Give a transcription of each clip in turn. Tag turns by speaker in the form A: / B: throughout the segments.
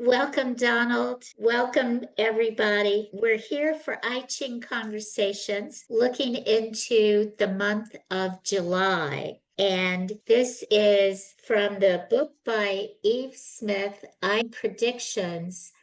A: Welcome, Donald. Welcome, everybody. We're here for Ching Conversations, looking into the month of July. And this is from the book by Smyth, Predictions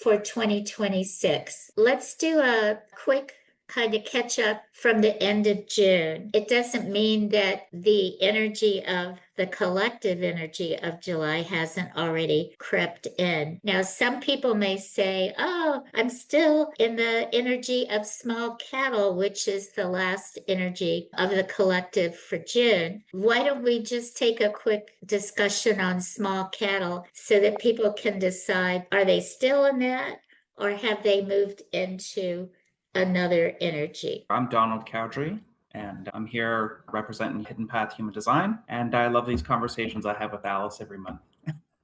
A: for 2026. Let's do a quick kind of catch up from the end of June. It doesn't mean that the energy of the collective energy of July hasn't already crept in. Now, some people may say, oh, I'm still in the energy of small cattle, which is the last energy of the collective for June. Why don't we just take a quick discussion on small cattle so that people can decide, are they still in that or have they moved into another energy?
B: I'm Donald Cowdry, and I'm here representing Hidden Path Human Design. And I love these conversations I have with Alice every month.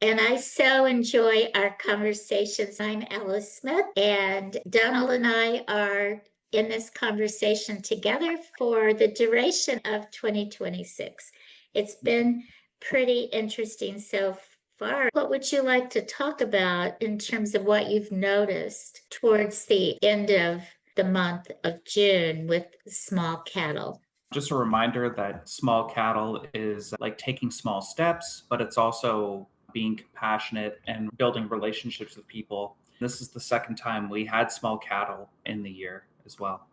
A: And I so enjoy our conversations. I'm Alice Smith, and Donald and I are in this conversation together for the duration of 2026. It's been pretty interesting so far. What would you like to talk about in terms of what you've noticed towards the end of the month of June with small cattle?
B: Just a reminder that small cattle is like taking small steps, but it's also being compassionate and building relationships with people. This is the second time we had small cattle in the year as well.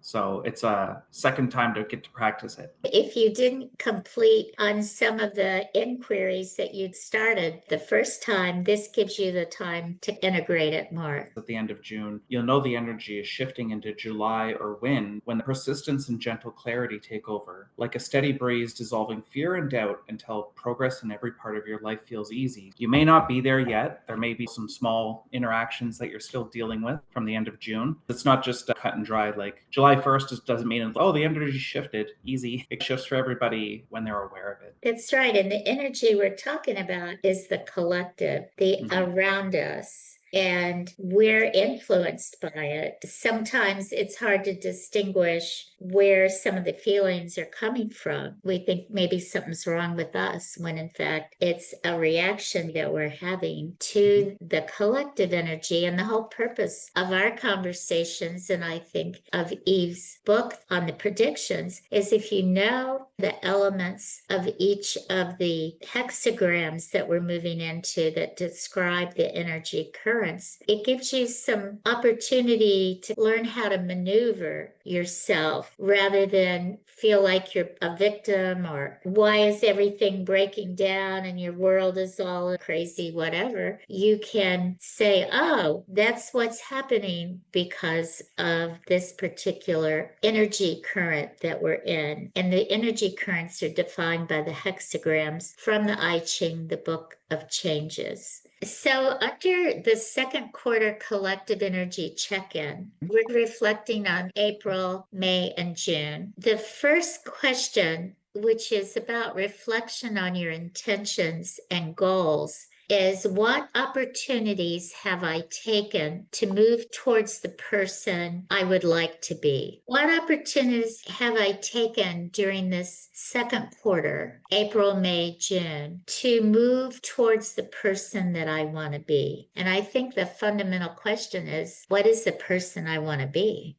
B: So it's a second time to get to practice it.
A: If you didn't complete on some of the inquiries that you'd started the first time, this gives you the time to integrate it more.
B: At the end of June, you'll know the energy is shifting into July or wind when the persistence and gentle clarity take over, like a steady breeze dissolving fear and doubt until progress in every part of your life feels easy. You may not be there yet. There may be some small interactions that you're still dealing with from the end of June. It's not just a cut and dry, like July 1st just doesn't mean, oh, the energy shifted. Easy. It shifts for everybody when they're aware of it.
A: That's right. And the energy we're talking about is the collective, the around us. And we're influenced by it. Sometimes it's hard to distinguish where some of the feelings are coming from. We think maybe something's wrong with us when in fact it's a reaction that we're having to the collective energy. And the whole purpose of our conversations, and I think of Eve's book on the predictions, is if you know the elements of each of the hexagrams that we're moving into that describe the energy currents, it gives you some opportunity to learn how to maneuver yourself rather than feel like you're a victim or why is everything breaking down and your world is all crazy, whatever. You can say, oh, that's what's happening because of this particular energy current that we're in. And the energy currents are defined by the hexagrams from the I Ching, the book of changes. So, under the second quarter collective energy check in, we're reflecting on April, May, and June. The first question, which is about reflection on your intentions and goals, is what opportunities have I taken to move towards the person I would like to be? What opportunities have I taken during this second quarter, April, May, June, to move towards the person that I want to be? And I think the fundamental question is, what is the person I want to be?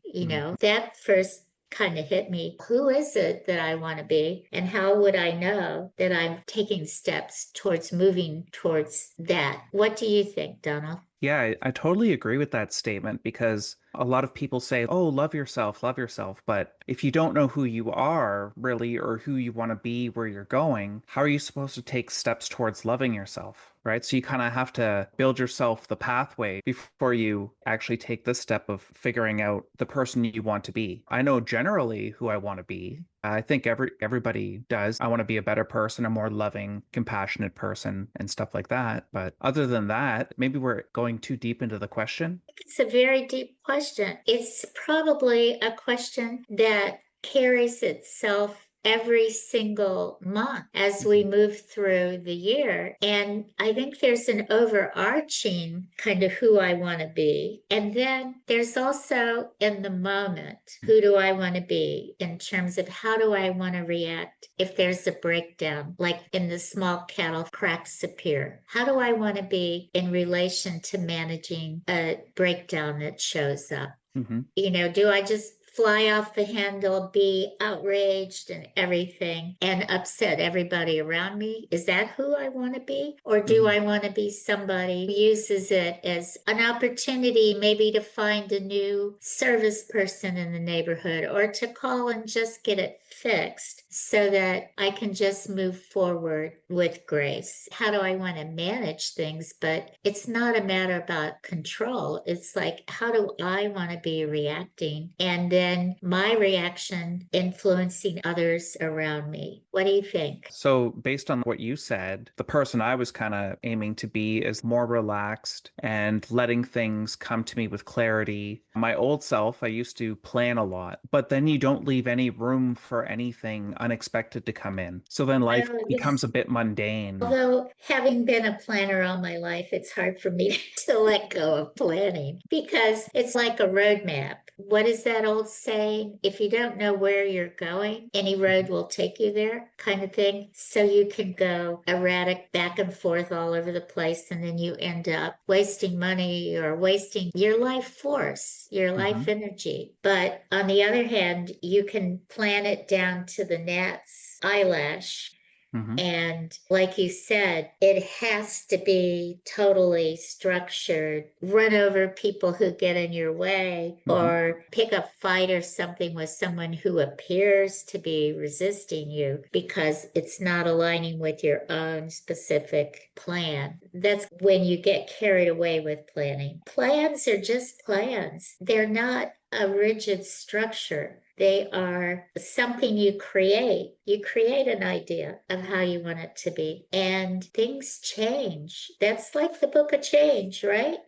A: That first kind of hit me. Who is it that I want to be? And how would I know that I'm taking steps towards moving towards that? What do you think, Donald?
C: Yeah, I totally agree with that statement because a lot of people say, oh, love yourself, love yourself. But if you don't know who you are really or who you want to be, where you're going, how are you supposed to take steps towards loving yourself? Right. So you kind of have to build yourself the pathway before you actually take the step of figuring out the person you want to be. I know generally who I want to be. I think everybody does. I want to be a better person, a more loving, compassionate person and stuff like that. But other than that, maybe we're going too deep into the question.
A: It's a very deep question. It's probably a question that carries itself every single month as we move through the year. And I think there's an overarching kind of who I want to be. And then there's also in the moment, who do I want to be in terms of how do I want to react if there's a breakdown, like in the small cattle cracks appear? How do I want to be in relation to managing a breakdown that shows up?
C: Mm-hmm.
A: Do I just fly off the handle, be outraged and everything, and upset everybody around me? Is that who I want to be? Or do I want to be somebody who uses it as an opportunity, maybe to find a new service person in the neighborhood or to call and just get it fixed so that I can just move forward with grace? How do I want to manage things? But it's not a matter about control. It's like, how do I want to be reacting? And then my reaction influencing others around me. What do you think?
C: So, based on what you said, the person I was kind of aiming to be is more relaxed and letting things come to me with clarity. My old self, I used to plan a lot, but then you don't leave any room for anything unexpected to come in. So then life
A: Well,
C: becomes a bit mundane.
A: although having been a planner all my life, it's hard for me to let go of planning because it's like a roadmap. What is that old saying? If you don't know where you're going, any road will take you there, kind of thing. So you can go erratic back and forth all over the place, and then you end up wasting money or wasting your life force, your
C: Mm-hmm.
A: life energy. But on the other hand, you can plan it down to the gnat's eyelash.
C: Mm-hmm.
A: And like you said, it has to be totally structured. Run over people who get in your way
C: Mm-hmm.
A: or pick a fight or something with someone who appears to be resisting you because it's not aligning with your own specific plan. That's when you get carried away with planning. Plans are just plans. They're not a rigid structure. They are something you create. You create an idea of how you want it to be, and things change. That's like the book of change, right?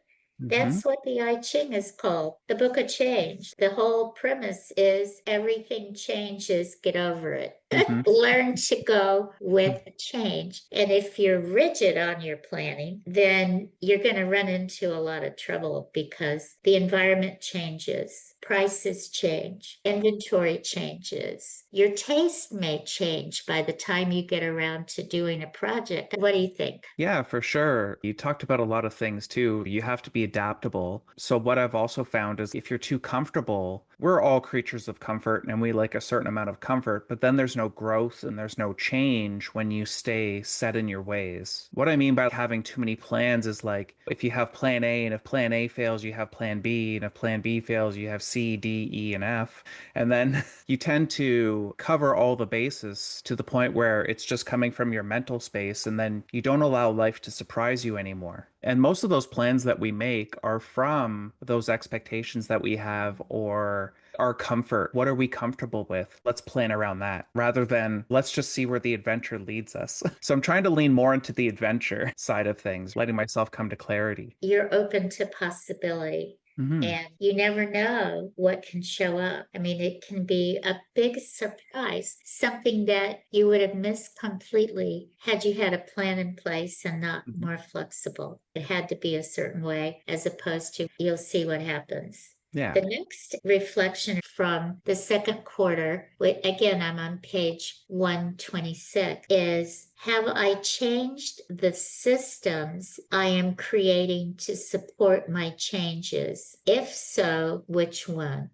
C: Mm-hmm.
A: That's what the I Ching is called, the Book of Change. The whole premise is everything changes, get over it.
C: Mm-hmm.
A: Learn to go with change. And if you're rigid on your planning, then you're going to run into a lot of trouble because the environment changes, prices change, inventory changes. Your taste may change by the time you get around to doing a project. What do you think?
C: Yeah, for sure. You talked about a lot of things too. You have to be adaptable. So, what I've also found is if you're too comfortable, we're all creatures of comfort and we like a certain amount of comfort, but then there's no growth and there's no change when you stay set in your ways. What I mean by having too many plans is like if you have plan A and if plan A fails, you have plan B, and if plan B fails, you have C, D, E, and F. And then you tend to cover all the bases to the point where it's just coming from your mental space, and then you don't allow life to surprise you anymore. And most of those plans that we make are from those expectations that we have or our comfort. What are we comfortable with? Let's plan around that rather than let's just see where the adventure leads us. So I'm trying to lean more into the adventure side of things, letting myself come to clarity.
A: You're open to possibility.
C: Hmm.
A: And you never know what can show up. I mean, it can be a big surprise, something that you would have missed completely had you had a plan in place and not
C: Hmm.
A: more flexible. It had to be a certain way, as opposed to you'll see what happens.
C: Yeah.
A: The next reflection from the second quarter, again, I'm on page 126, is have I changed the systems I am creating to support my changes? If so, which one?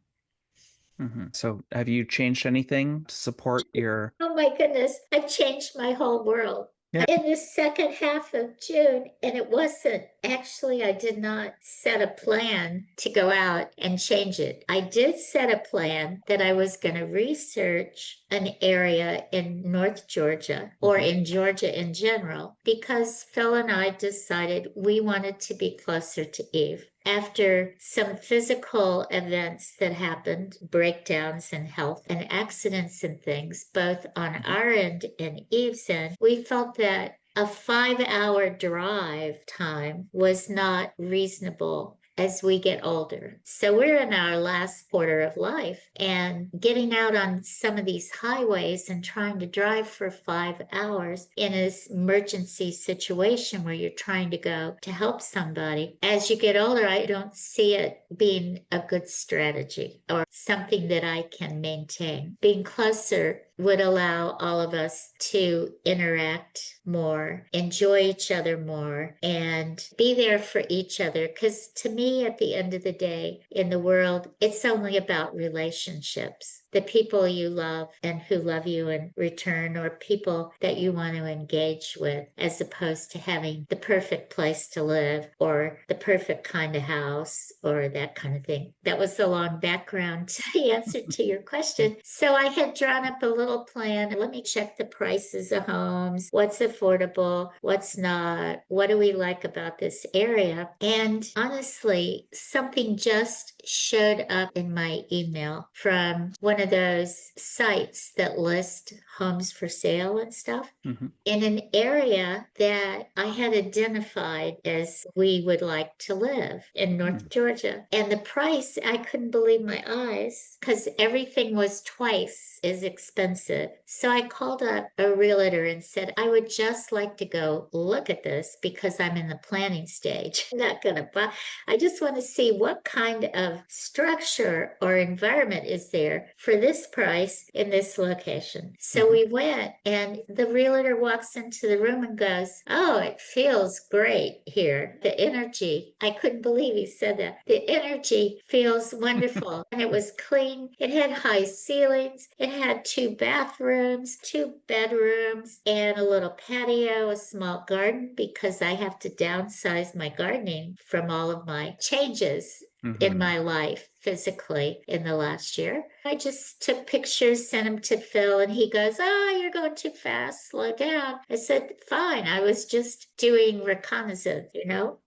C: So have you changed anything to support your?
A: Oh my goodness, I've changed my whole world.
C: Yeah.
A: In the second half of June, and it wasn't actually, I did not set a plan to go out and change it. I did set a plan that I was going to research an area in North Georgia or
C: Mhm.
A: in Georgia in general because Phil and I decided we wanted to be closer to Eve. After some physical events that happened, breakdowns in health and accidents and things, both on our end and Eve's end, we felt that a 5-hour drive time was not reasonable as we get older. So we're in our last quarter of life, and getting out on some of these highways and trying to drive for 5 hours in an emergency situation where you're trying to go to help somebody. As you get older, I don't see it being a good strategy or something that I can maintain. Being closer would allow all of us to interact more, enjoy each other more, and be there for each other. Because to me, at the end of the day, in the world, it's only about relationships. The people you love and who love you in return, or people that you want to engage with, as opposed to having the perfect place to live or the perfect kind of house or that kind of thing. That was the long background answer to your question. So I had drawn up a little plan. Let me check the prices of homes, what's affordable, what's not, what do we like about this area? And honestly, something just showed up in my email from one of those sites that list homes for sale and stuff in an area that I had identified as we would like to live in North Georgia. And the price, I couldn't believe my eyes because everything was twice as expensive. So I called up a realtor and said, I would just like to go look at this because I'm in the planning stage. I'm not going to buy. I just want to see what kind of structure or environment is there for this price in this location. So we went, and the realtor walks into the room and goes, oh, it feels great here. The energy, I couldn't believe he said that. The energy feels wonderful. And it was clean. It had high ceilings. It had 2 bathrooms, 2 bedrooms, and a little patio, a small garden, because I have to downsize my gardening from all of my changes in my life physically in the last year. I just took pictures, sent them to Phil, and he goes, oh, you're going too fast, slow down. I said, fine. I was just doing reconnaissance, you know?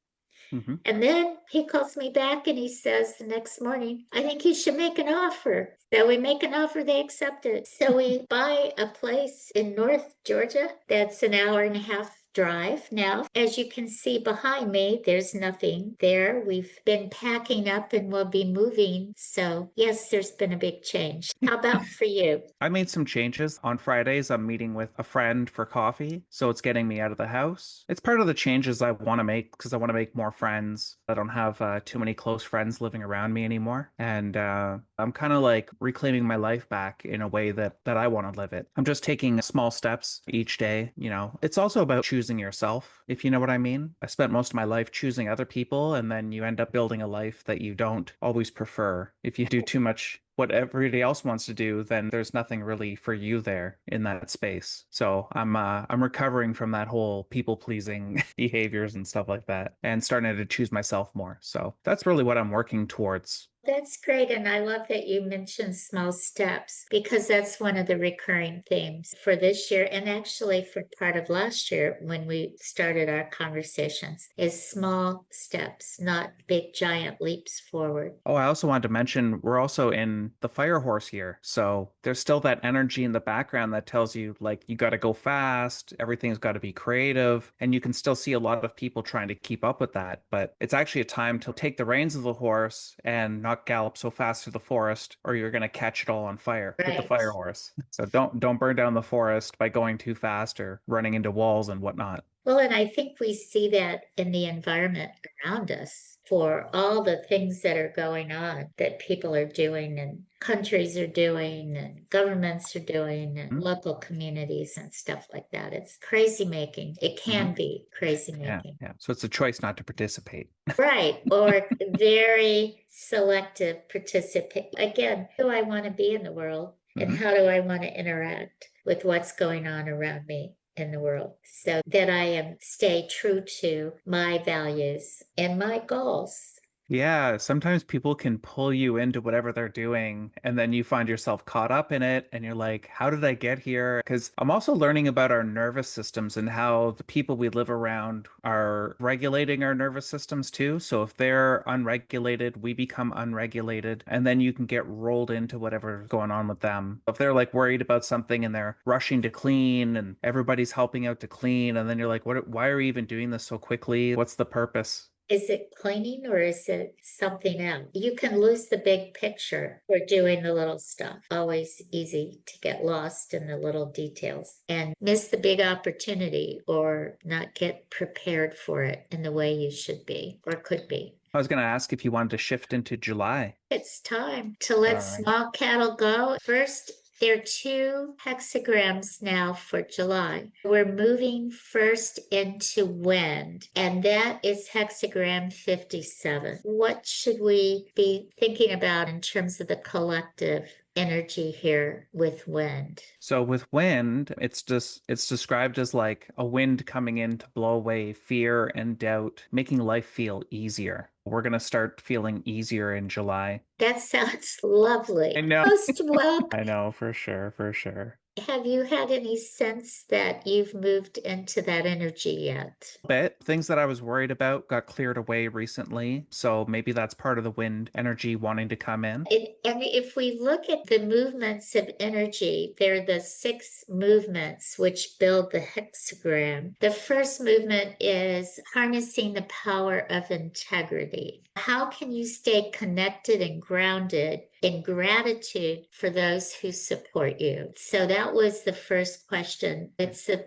A: And then he calls me back and he says the next morning, I think you should make an offer. So we make an offer, they accept it. So we buy a place in North Georgia that's an hour and a half drive now. As you can see behind me, there's nothing there. We've been packing up and we'll be moving. So yes, there's been a big change. How about for you?
C: I made some changes. On Fridays, I'm meeting with a friend for coffee, so it's getting me out of the house. It's part of the changes I want to make because I want to make more friends. I don't have too many close friends living around me anymore, and I'm kind of like reclaiming my life back in a way that I want to live it. I'm just taking small steps each day. You know, it's also about choosing yourself, if you know what I mean. I spent most of my life choosing other people, and then you end up building a life that you don't always prefer. If you do too much what everybody else wants to do, then there's nothing really for you there in that space. So I'm recovering from that whole people pleasing behaviors and stuff like that, and starting to choose myself more. So that's really what I'm working towards.
A: That's great. And I love that you mentioned small steps because that's one of the recurring themes for this year and actually for part of last year when we started our conversations is small steps, not big giant leaps forward.
C: Oh, I also wanted to mention we're also in the fire horse year. So there's still that energy in the background that tells you like you got to go fast, everything's got to be creative, and you can still see a lot of people trying to keep up with that. But it's actually a time to take the reins of the horse and not gallop so fast through the forest, or you're going to catch it all on fire with the fire horse. So don't burn down the forest by going too fast or running into walls and whatnot.
A: Well, and I think we see that in the environment around us for all the things that are going on that people are doing and countries are doing and governments are doing and local communities and stuff like that. It's crazy making. It can be crazy making.
C: Yeah. So it's a choice not to participate.
A: Right. Or very selective participate. Again, who do I want to be in the world and how do I want to interact with what's going on around me in the world so that I am stay true to my values and my goals.
C: Yeah, sometimes people can pull you into whatever they're doing, and then you find yourself caught up in it, and you're like, how did I get here? Because I'm also learning about our nervous systems and how the people we live around are regulating our nervous systems too. So if they're unregulated, we become unregulated, and then you can get rolled into whatever's going on with them. If they're like worried about something and they're rushing to clean, and everybody's helping out to clean, and then you're like, why are we even doing this so quickly? What's the purpose?
A: Is it cleaning or is it something else? You can lose the big picture for doing the little stuff. Always easy to get lost in the little details and miss the big opportunity or not get prepared for it in the way you should be or could be.
C: I was going to ask if you wanted to shift into July.
A: It's time to let
C: All right.
A: small cattle go. First, there are two hexagrams now for July. We're moving first into wind, and that is hexagram 57. What should we be thinking about in terms of the collective energy here with wind?
C: So with wind, it's described as like a wind coming in to blow away fear and doubt, making life feel easier. We're going to start feeling easier in July.
A: That sounds lovely.
C: I know.
A: Most welcome.
C: I know, for sure, for sure.
A: Have you had any sense that you've moved into that energy yet?
C: Bit. Things that I was worried about got cleared away recently, so maybe that's part of the wind energy wanting to come in.
A: And if we look at the movements of energy, they're the 6 movements which build the hexagram. The first movement is harnessing the power of integrity. How can you stay connected and grounded in gratitude for those who support you? So that was the first question.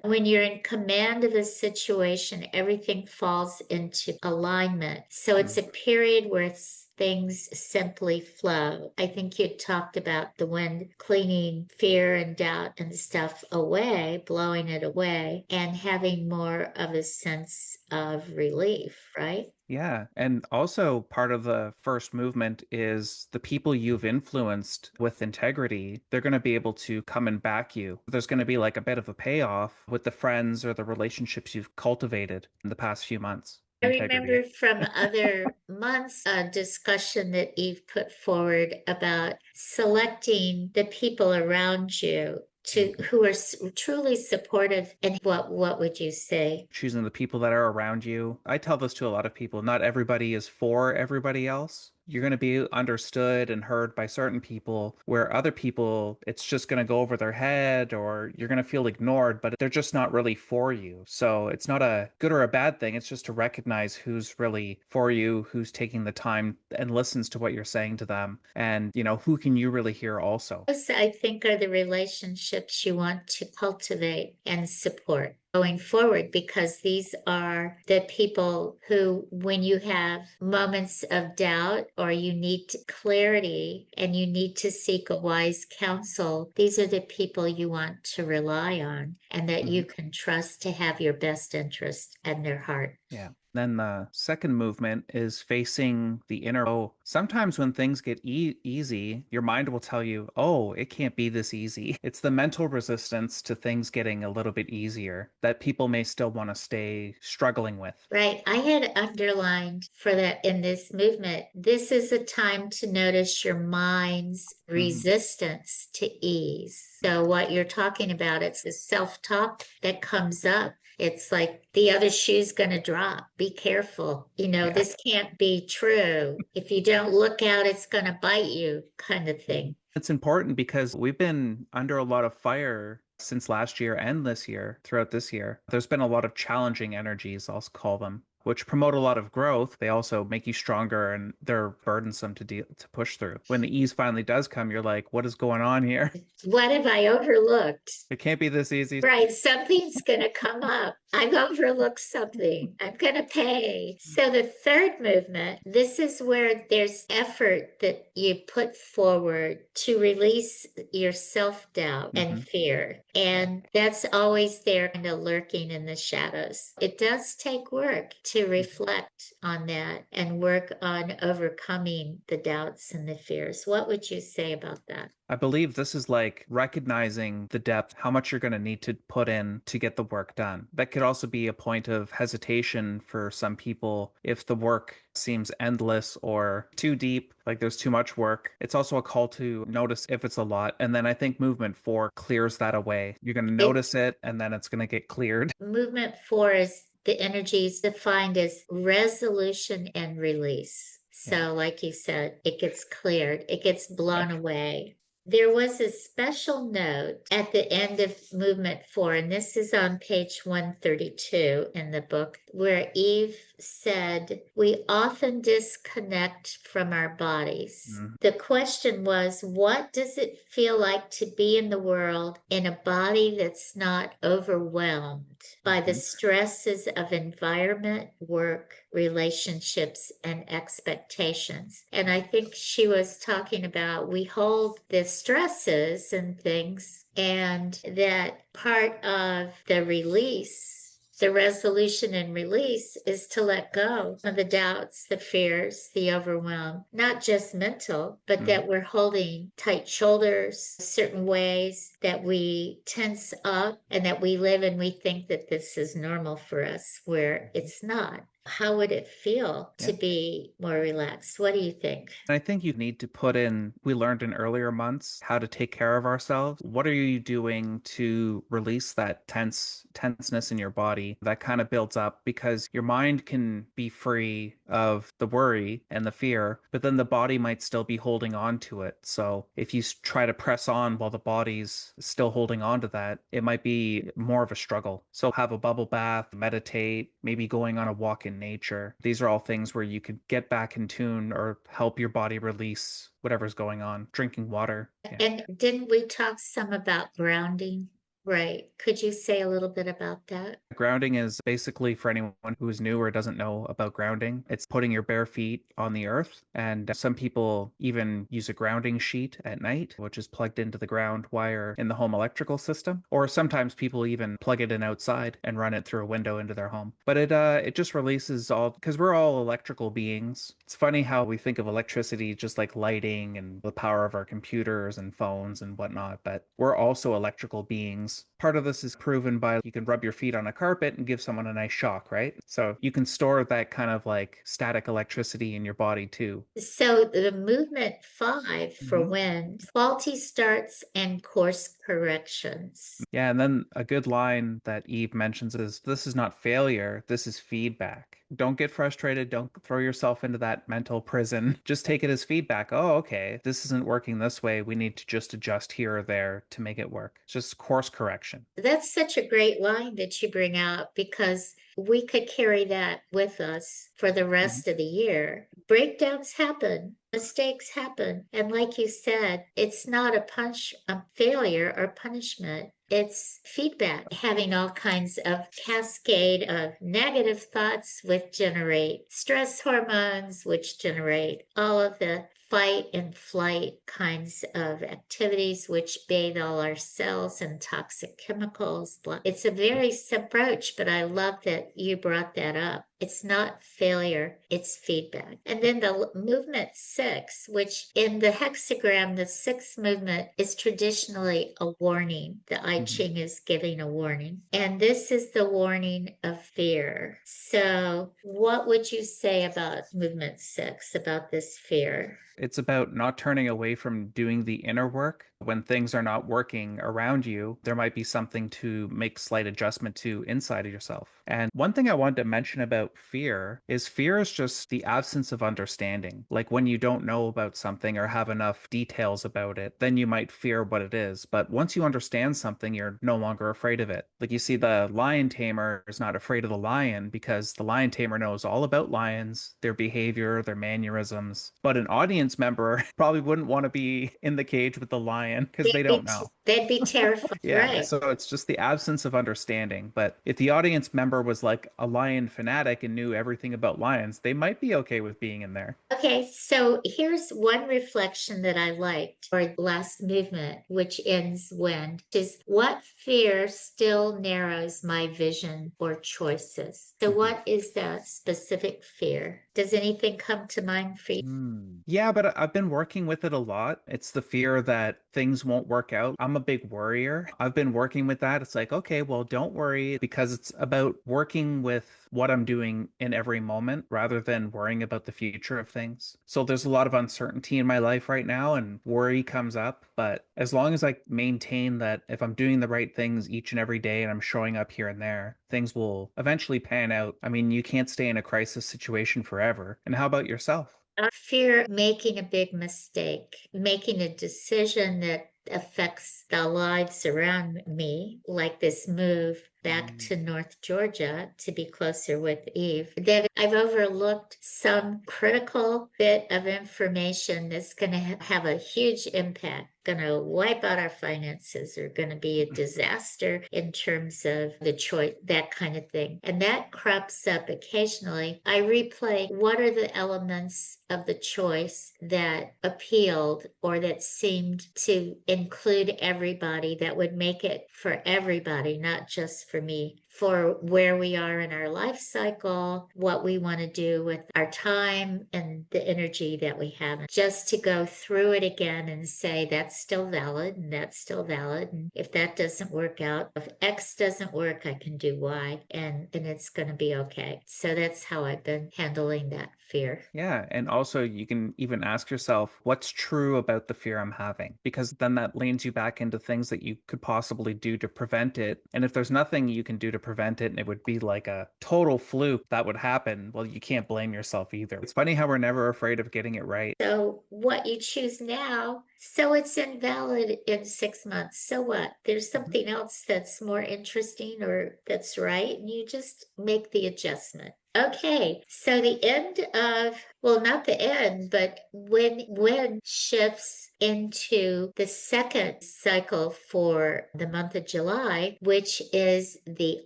A: When you're in command of a situation, everything falls into alignment. So it's a period where things simply flow. I think you talked about the wind cleaning fear and doubt and stuff away, blowing it away, and having more of a sense of relief, right?
C: Yeah, and also part of the first movement is the people you've influenced with integrity, they're going to be able to come and back you. There's going to be like a bit of a payoff with the friends or the relationships you've cultivated in the past few months.
A: I
C: Integrity.
A: remember from other months a discussion that Eve put forward about selecting the people around you to who are truly supportive. And what would you say?
C: Choosing the people that are around you. I tell this to a lot of people. Not everybody is for everybody else. You're going to be understood and heard by certain people, where other people, it's just going to go over their head or you're going to feel ignored, but they're just not really for you. So it's not a good or a bad thing. It's just to recognize who's really for you, who's taking the time and listens to what you're saying to them. And, who can you really hear also?
A: Those, I think, are the relationships you want to cultivate and support going forward, because these are the people who, when you have moments of doubt or you need clarity and you need to seek a wise counsel, these are the people you want to rely on and that you can trust to have your best interest at their heart.
C: Yeah. Then the second movement is facing the inner. Oh, sometimes when things get easy, your mind will tell you, oh, it can't be this easy. It's the mental resistance to things getting a little bit easier that people may still want to stay struggling with.
A: Right. I had underlined for that in this movement. This is a time to notice your mind's resistance to ease. So what you're talking about, it's the self-talk that comes up. It's like the other shoe's going to drop. Be careful. This can't be true. If you don't look out, it's going to bite you, kind of thing.
C: It's important because we've been under a lot of fire since last year and this year, throughout this year. There's been a lot of challenging energies, I'll call them, which promote a lot of growth. They also make you stronger and they're burdensome to push through. When the ease finally does come, you're like, what is going on here?
A: What have I overlooked?
C: It can't be this easy.
A: Right. Something's going to come up. I've overlooked something. I'm going to pay. So the third movement, this is where there's effort that you put forward to release your self-doubt and fear. And that's always there, kind of lurking in the shadows. It does take work to reflect on that and work on overcoming the doubts and the fears. What would you say about that?
C: I believe this is like recognizing the depth, how much you're going to need to put in to get the work done. That could also be a point of hesitation for some people if the work seems endless or too deep, like there's too much work. It's also a call to notice if it's a lot. And then I think movement 4 clears that away. You're going to notice it and then it's going to get cleared.
A: Movement 4 is the energy is defined as resolution and release. So like you said, it gets cleared, it gets blown away. There was a special note at the end of movement 4, and this is on page 132 in the book, where Eve said, "We often disconnect from our bodies."
C: Mhm.
A: The question was, what does it feel like to be in the world in a body that's not overwhelmed by the
C: Mhm.
A: stresses of environment, work, relationships, and expectations? And I think she was talking about we hold the stresses and things, and that part of the release, the resolution and release, is to let go of the doubts, the fears, the overwhelm, not just mental, but
C: Mhm.
A: that we're holding tight shoulders, certain ways that we tense up and that we live and we think that this is normal for us, where it's not. How would it feel to
C: Yeah.
A: be more relaxed? What do you think?
C: I think you need to put in, we learned in earlier months how to take care of ourselves. What are you doing to release that tenseness in your body that kind of builds up? Because your mind can be free of the worry and the fear, but then the body might still be holding on to it. So if you try to press on while the body's still holding on to that, it might be more of a struggle. So have a bubble bath, meditate, maybe going on a walk in nature. These are all things where you could get back in tune or help your body release whatever's going on. Drinking water. Yeah.
A: And didn't we talk some about grounding? Right. Could you say a little bit about that?
C: Grounding is basically, for anyone who's new or doesn't know about grounding, it's putting your bare feet on the earth. And some people even use a grounding sheet at night, which is plugged into the ground wire in the home electrical system. Or sometimes people even plug it in outside and run it through a window into their home. But it just releases all, because we're all electrical beings. It's funny how we think of electricity just like lighting and the power of our computers and phones and whatnot, but we're also electrical beings. Part of this is proven by you can rub your feet on a carpet and give someone a nice shock, right? So you can store that kind of like static electricity in your body too.
A: So the movement 5 for
C: Mhm.
A: wind, faulty starts and course corrections.
C: Yeah, and then a good line that Eve mentions is this is not failure, this is feedback. Don't get frustrated, don't throw yourself into that mental prison. Just take it as feedback. Oh, okay, this isn't working this way. We need to just adjust here or there to make it work. It's just course correction.
A: That's such a great line that you bring out, because we could carry that with us for the
C: Mhm.
A: rest of the year. Breakdowns happen, mistakes happen. And like you said, it's not a failure or punishment. It's feedback, having all kinds of cascade of negative thoughts, which generate stress hormones, which generate all of the fight and flight kinds of activities, which bathe all our cells in toxic chemicals. It's a very simple approach, but I love that you brought that up. It's not failure, it's feedback. And then the movement 6, which in the hexagram, the sixth movement is traditionally a warning. The I
C: Mhm.
A: Ching is giving a warning. And this is the warning of fear. So, what would you say about movement 6, about this fear?
C: It's about not turning away from doing the inner work. When things are not working around you, there might be something to make slight adjustment to inside of yourself. And one thing I wanted to mention about fear is just the absence of understanding. Like when you don't know about something or have enough details about it, then you might fear what it is. But once you understand something, you're no longer afraid of it. Like you see, the lion tamer is not afraid of the lion because the lion tamer knows all about lions, their behavior, their mannerisms. But an audience member probably wouldn't want to be in the cage with the lion because they don't know.
A: They'd be terrified,
C: Yeah,
A: right?
C: so it's just the absence of understanding. But if the audience member was like a lion fanatic and knew everything about lions, they might be okay with being in there.
A: Okay, so here's one reflection that I liked for last movement, which ends when, is what fear still narrows my vision or choices? So,
C: Mhm.
A: what is that specific fear? Does anything come to mind for you?
C: Yeah, but I've been working with it a lot. It's the fear that things won't work out. I'm a big worrier. I've been working with that. It's like, okay, well, don't worry because it's about working with what I'm doing in every moment rather than worrying about the future of things. So there's a lot of uncertainty in my life right now and worry comes up. But as long as I maintain that if I'm doing the right things each and every day and I'm showing up here and there, things will eventually pan out. I mean, you can't stay in a crisis situation forever. And how about yourself?
A: I fear making a big mistake, making a decision that affects the lives around me, like this move back to North Georgia to be closer with Eve, that I've overlooked some critical bit of information that's going to have a huge impact, going to wipe out our finances, or going to be a disaster in terms of the choice, that kind of thing. And that crops up occasionally. I replay what are the elements of the choice that appealed or that seemed to include everybody, that would make it for everybody, not just for me, for where we are in our life cycle, what we want to do with our time and the energy that we have. Just to go through it again and say that's still valid and that's still valid. And if that doesn't work out, if X doesn't work, I can do Y, and it's going to be okay. So that's how I've been handling that fear.
C: Yeah, and also you can even ask yourself, what's true about the fear I'm having? Because then that leans you back into things that you could possibly do to prevent it. And if there's nothing you can do to prevent it and it would be like a total fluke that would happen, well, you can't blame yourself either. It's funny how we're never afraid of getting it right.
A: So what you choose now, so it's invalid in 6 months. So what? There's something else that's more interesting or that's right, and you just make the adjustment. Okay, so the end of, well, not the end, but when shifts into the second cycle for the month of July, which is the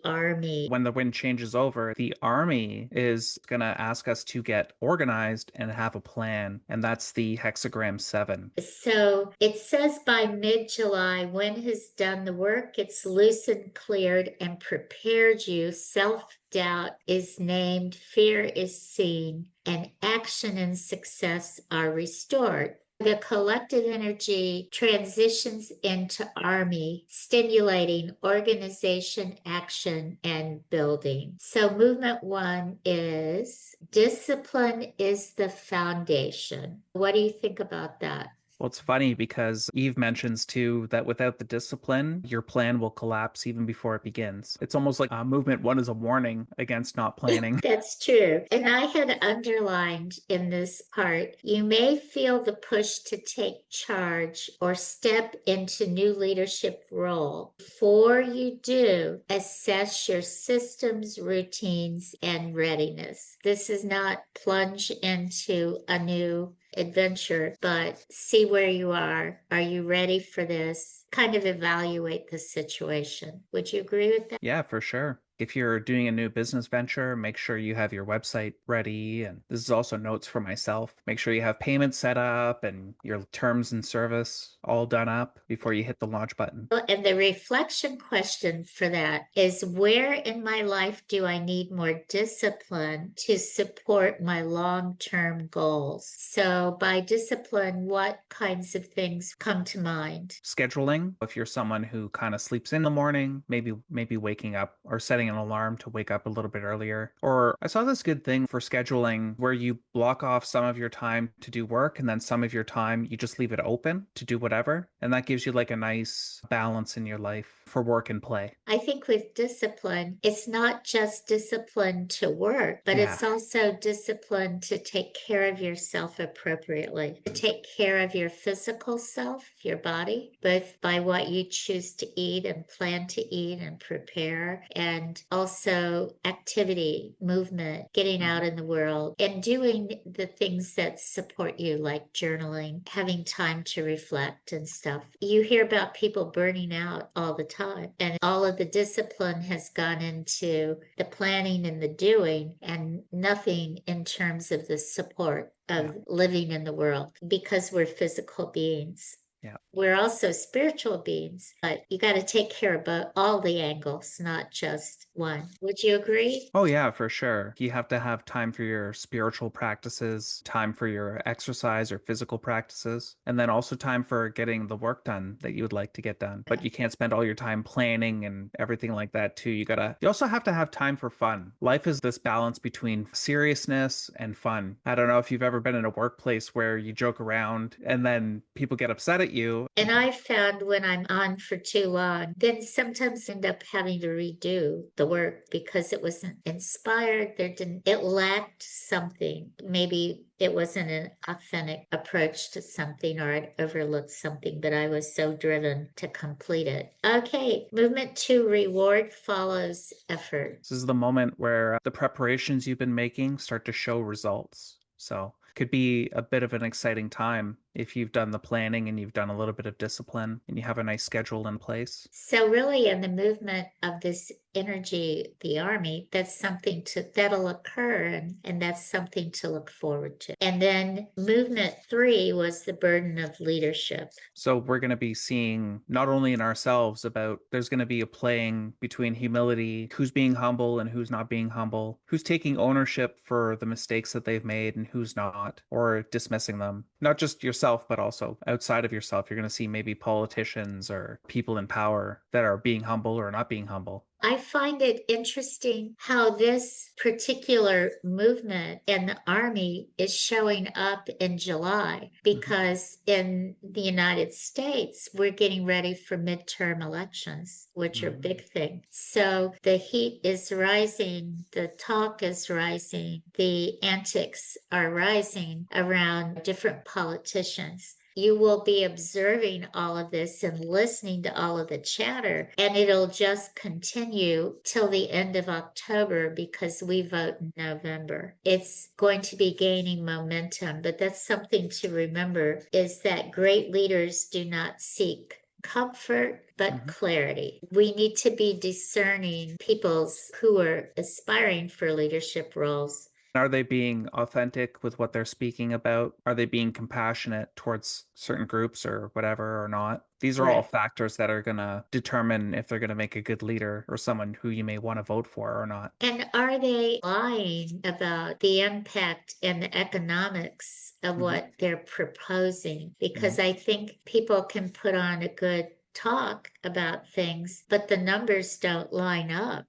A: army.
C: When the wind changes over, the army is going to ask us to get organized and have a plan. And that's the hexagram 7.
A: So it says by mid-July, wind has done the work. It's loosened, cleared, and prepared you. Self-doubt is named, fear is seen, and action and success are restored. The collective energy transitions into army, stimulating organization, action, and building. So movement 1 is discipline is the foundation. What do you think about that?
C: Well, it's funny because Eve mentions too that without the discipline, your plan will collapse even before it begins. It's almost like movement 1 is a warning against not planning.
A: That's true. And I had underlined in this part, you may feel the push to take charge or step into new leadership role. Before you do, assess your systems, routines, and readiness. This is not plunge into a new adventure, but see where you are. Are you ready for this? Kind of evaluate the situation. Would you agree with that?
C: Yeah, for sure. If you're doing a new business venture, make sure you have your website ready. And this is also notes for myself. Make sure you have payments set up and your terms and service all done up before you hit the launch button.
A: And the reflection question for that is, where in my life do I need more discipline to support my long-term goals? So by discipline, what kinds of things come to mind?
C: Scheduling. If you're someone who kind of sleeps in the morning, maybe waking up or setting an alarm to wake up a little bit earlier. Or I saw this good thing for scheduling where you block off some of your time to do work and then some of your time you just leave it open to do whatever. And that gives you like a nice balance in your life for work and play.
A: I think with discipline, it's not just discipline to work, but
C: Yeah.
A: it's also discipline to take care of yourself appropriately, to take care of your physical self, your body, both by what you choose to eat and plan to eat and prepare, and also activity, movement, getting out in the world, and doing the things that support you, like journaling, having time to reflect and stuff. You hear about people burning out all the time, and all of the discipline has gone into the planning and the doing, and nothing in terms of the support of living in the world, because we're physical beings.
C: Yeah.
A: We're also spiritual beings, but you got to take care of all the angles, not just one. Would you agree?
C: Oh, yeah, for sure. You have to have time for your spiritual practices, time for your exercise or physical practices, and then also time for getting the work done that you would like to get done. But you can't spend all your time planning and everything like that too. You also have to have time for fun. Life is this balance between seriousness and fun. I don't know if you've ever been in a workplace where you joke around and then people get upset at you too.
A: And I found when I'm on for too long, then sometimes end up having to redo the work because it wasn't inspired. It lacked something. Maybe it wasn't an authentic approach to something, or I'd overlooked something, but I was so driven to complete it. Okay, movement 2, reward follows effort.
C: This is the moment where the preparations you've been making start to show results. So it could be a bit of an exciting time if you've done the planning and you've done a little bit of discipline and you have a nice schedule in place.
A: So really in the movement of this energy, the army, that'll occur, and that's something to look forward to. And then movement 3 was the burden of leadership.
C: So we're going to be seeing not only in ourselves about there's going to be a playing between humility, who's being humble and who's not being humble, who's taking ownership for the mistakes that they've made and who's not, or dismissing them. Not just yourself, but also outside of yourself. You're going to see maybe politicians or people in power that are being humble or not being humble.
A: I find it interesting how this particular movement in the Army is showing up in July, because in the United States, we're getting ready for midterm elections, which are a big thing. So the heat is rising, the talk is rising, the antics are rising around different politicians. You will be observing all of this and listening to all of the chatter, and it'll just continue till the end of October because we vote in November. It's going to be gaining momentum, but that's something to remember, is that great leaders do not seek comfort, but clarity. We need to be discerning peoples who are aspiring for leadership roles.
C: Are they being authentic with what they're speaking about? Are they being compassionate towards certain groups or whatever or not? These are all factors that are going to determine if they're going to make a good leader or someone who you may want to vote for or not.
A: And are they lying about the impact and the economics of what they're proposing? Because I think people can put on a good talk about things, but the numbers don't line up.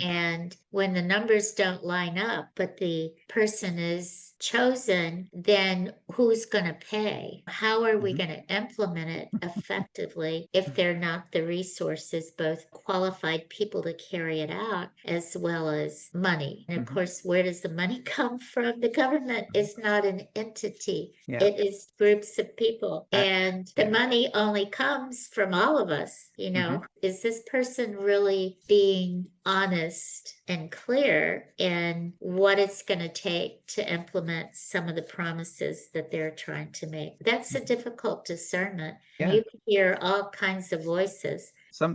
A: And when the numbers don't line up, but the person is chosen, then who's going to pay? How are we going to implement it effectively if they're not the resources, both qualified people to carry it out, as well as money? And of course, where does the money come from? The government is not an entity. It is groups of people. And the money only comes from all of us. Is this person really being honest and clear in what it's going to take to implement some of the promises that they're trying to make? That's a difficult discernment. You can hear all kinds of voices.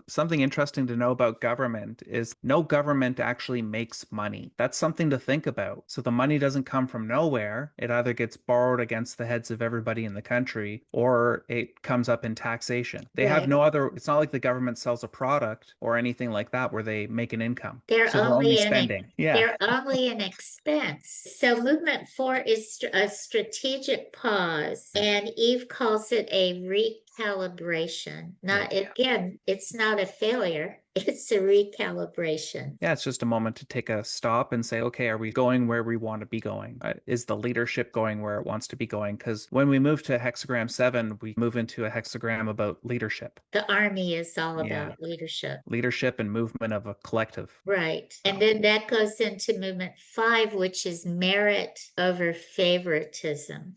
C: Something interesting to know about government is no government actually makes money. That's something to think about. So the money doesn't come from nowhere. It either gets borrowed against the heads of everybody in the country, or it comes up in taxation. They have no other, it's not like the government sells a product or anything like that where they make an income.
A: They're
C: only spending.
A: They're only an expense. So movement 4 is a strategic pause, and Eve calls it a recalibration. Again, it's not a failure. It's a recalibration.
C: Yeah, it's just a moment to take a stop and say, okay, are we going where we want to be going? Is the leadership going where it wants to be going? Because when we move to Hexagram 7, we move into a hexagram about leadership.
A: The army is all about leadership.
C: Leadership and movement of a collective.
A: Right. And then that goes into movement 5, which is merit over favoritism.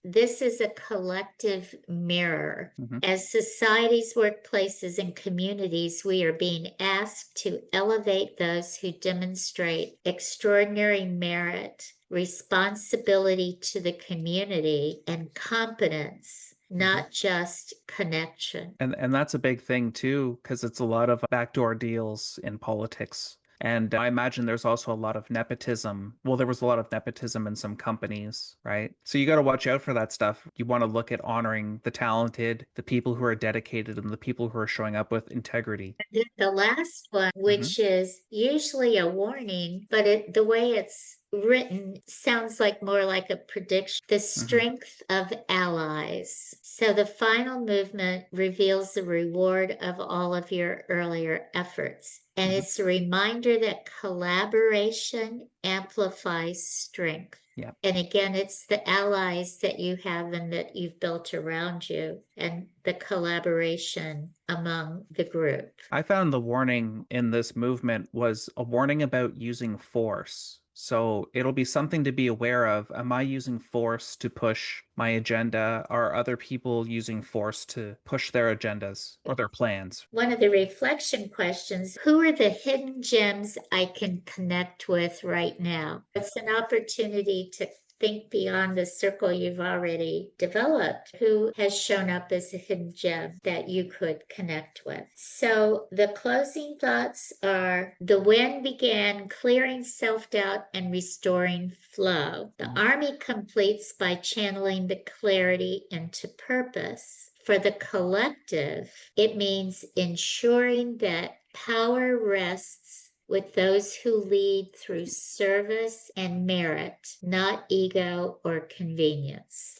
A: This is a collective mirror. As societies, workplaces, and communities, we are being asked to elevate those who demonstrate extraordinary merit, responsibility to the community, and competence, not just connection.
C: And that's a big thing too, because it's a lot of backdoor deals in politics. And I imagine there's also a lot of nepotism. Well, there was a lot of nepotism in some companies, right? So you got to watch out for that stuff. You want to look at honoring the talented, the people who are dedicated, and the people who are showing up with integrity.
A: The last one, which is usually a warning, but the way it's written sounds more like a prediction. The strength of allies. So the final movement reveals the reward of all of your earlier efforts. And it's a reminder that collaboration amplifies strength.
C: Yeah.
A: And again, it's the allies that you have and that you've built around you and the collaboration among the group.
C: I found the warning in this movement was a warning about using force. So it'll be something to be aware of. Am I using force to push my agenda? Are other people using force to push their agendas or their plans?
A: One of the reflection questions, who are the hidden gems I can connect with right now? It's an opportunity to think beyond the circle you've already developed. Who has shown up as a hidden gem that you could connect with? So the closing thoughts are: the wind began clearing self-doubt and restoring flow. The army completes by channeling the clarity into purpose. For the collective, it means ensuring that power rests with those who lead through service and merit, not ego or convenience.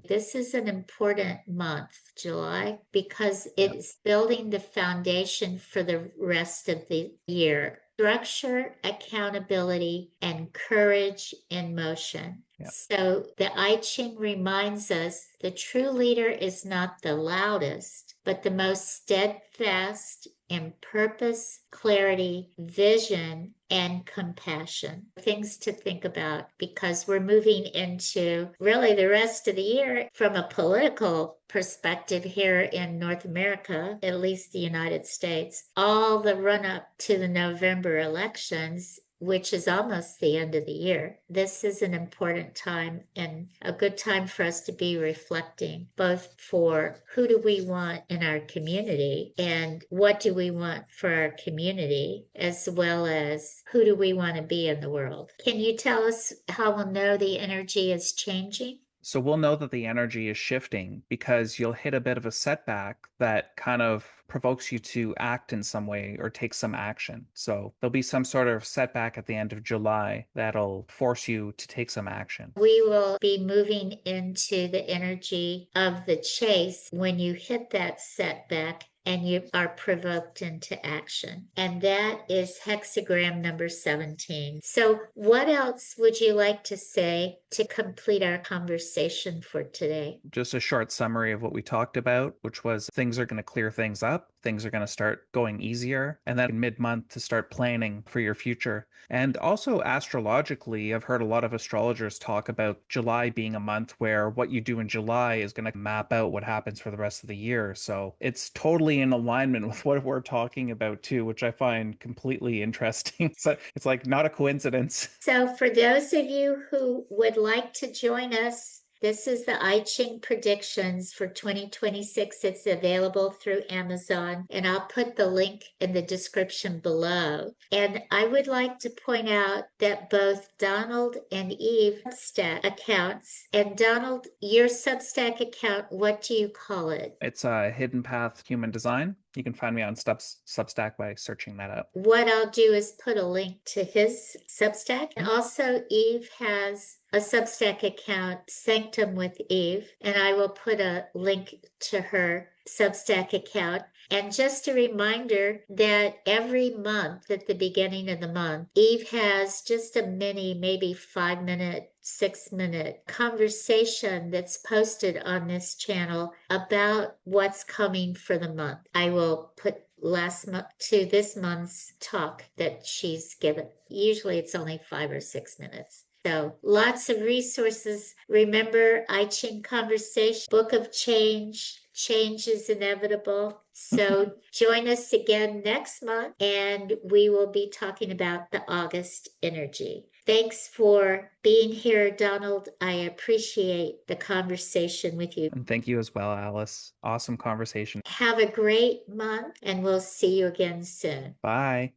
A: This is an important month, July, because it's building the foundation for the rest of the year. Structure, accountability, and courage in motion. So the I Ching reminds us the true leader is not the loudest, but the most steadfast in purpose, clarity, vision, and compassion. Things to think about, because we're moving into really the rest of the year from a political perspective here in North America, at least the United States, all the run up to the November elections, which is almost the end of the year. This is an important time and a good time for us to be reflecting, both for who do we want in our community and what do we want for our community, as well as who do we want to be in the world. Can you tell us how we'll know the energy is changing?
C: So we'll know that the energy is shifting because you'll hit a bit of a setback that kind of provokes you to act in some way or take some action. So there'll be some sort of setback at the end of July that'll force you to take some action.
A: We will be moving into the energy of the chase when you hit that setback and you are provoked into action. And that is hexagram number 17. So what else would you like to say to complete our conversation for today?
C: Just a short summary of what we talked about, which was things are going to clear things up. Things are going to start going easier. And then mid-month to start planning for your future. And also astrologically, I've heard a lot of astrologers talk about July being a month where what you do in July is going to map out what happens for the rest of the year. So it's totally in alignment with what we're talking about too, which I find completely interesting. So it's like not a coincidence.
A: So for those of you who would like to join us, this is the I Ching Predictions for 2026. It's available through Amazon, and I'll put the link in the description below. And I would like to point out that both Donald and Eve Substack accounts, and Donald, your Substack account, what do you call it?
C: It's a Hidden Path Human Design. You can find me on Substack by searching that up.
A: What I'll do is put a link to his Substack. And also, Eve has a Substack account, Sanctum with Eve, and I will put a link to her Substack account. And just a reminder that every month at the beginning of the month, Eve has just a mini, maybe 5-minute, 6-minute conversation that's posted on this channel about what's coming for the month. I will put last month to this month's talk that she's given. Usually it's only 5 or 6 minutes. So lots of resources. Remember, I Ching Conversation, Book of Change. Change is inevitable. So join us again next month, and we will be talking about the August energy. Thanks for being here, Donald. I appreciate the conversation with you.
C: And thank you as well, Alice. Awesome conversation.
A: Have a great month, and we'll see you again soon.
C: Bye.